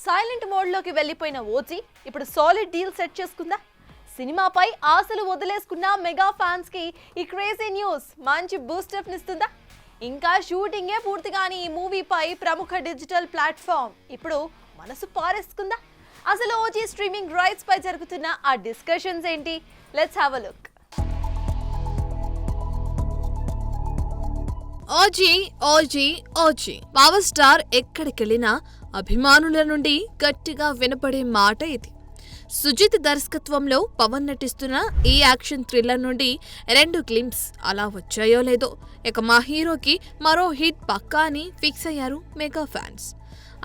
Silent మోడ్లోకి వెళ్ళిపోయిన OG ఇప్పుడు సాలిడ్ డీల్ సెట్ చేసుకుందా? సినిమాపై ఆశలు వదిలేసుకున్న మెగా ఫ్యాన్స్కి ఈ క్రేజీ న్యూస్ మంచి బూస్టప్ నిస్తుందా? ఇంకా షూటింగే పూర్తి కాని ఈ మూవీపై ప్రముఖ డిజిటల్ ప్లాట్ఫామ్ ఇప్పుడు మనసు పారేసుకుందా? అసలు ఓజీ స్ట్రీమింగ్ రైట్స్ పై జరుగుతున్న ఆ డిస్కషన్స్ ఏంటి? Let's have a look. OG OG OG power star ఎక్కడికెళ్ళినా అభిమానుల నుండి గట్టిగా వినపడే మాట ఇది. సుజిత్ దర్శకత్వంలో పవన్ నటిస్తున్న ఈ యాక్షన్ థ్రిల్లర్ నుండి 2 గ్లింప్స్ అలా వచ్చాయో లేదో ఇక మా హీరోకి మరో హిట్ పక్కా అని ఫిక్స్ అయ్యారు మెగా ఫ్యాన్స్.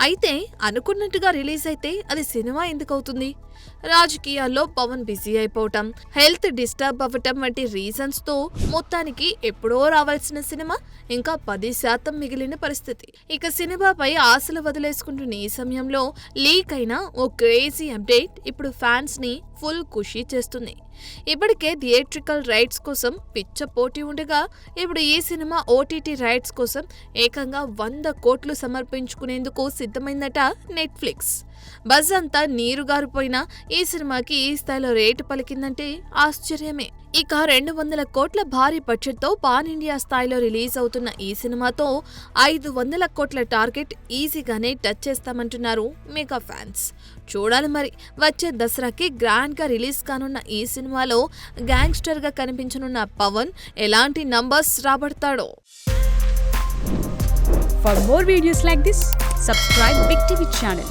అయితే అనుకున్నట్టుగా రిలీజ్ అయితే అది సినిమా ఎందుకవుతుంది? రాజకీయాల్లో పవన్ బిజీ అయిపోవటం, హెల్త్ డిస్టర్బ్ అవ్వటం వంటి రీజన్స్ తో మొత్తానికి ఎప్పుడో రావాల్సిన సినిమా ఇంకా 10% మిగిలిన పరిస్థితి. ఇక సినిమాపై ఆశలు వదిలేసుకుంటున్న ఈ సమయంలో లీక్ అయిన ఓ క్రేజీ అప్డేట్ ఇప్పుడు ఫ్యాన్స్ ని ఫుల్ ఖుషీ చేస్తుంది. ఇప్పటికే థియేట్రికల్ రైట్స్ కోసం పిచ్చ పోటీ ఉండగా ఇప్పుడు ఈ సినిమా ఓటీటీ రైట్స్ కోసం ఏకంగా 100 కోట్లు సమర్పించుకునేందుకు సిద్ధమైందట నెట్ఫ్లిక్స్. బజ్ అంతా నీరుగారిపోయినా ఈ సినిమాకి ఈ స్థాయిలో రేటు పలికిందంటే ఆశ్చర్యమే. ఇక 200 కోట్ల భారీ బడ్జెట్ తో పాన్ ఇండియా స్థాయిలో రిలీజ్ అవుతున్న ఈ సినిమాతో 500 కోట్ల టార్గెట్ ఈజీగానే టచ్ చేస్తామంటున్నారు మెగా ఫ్యాన్స్. చూడాలి మరి వచ్చే దసరాకి గ్రాండ్ గా రిలీజ్ కానున్న ఈ సినిమాలో గ్యాంగ్స్టర్ గా కనిపించనున్న పవన్ ఎలాంటి numbers రాబడతాడో. For more videos like this, subscribe Big TV channel.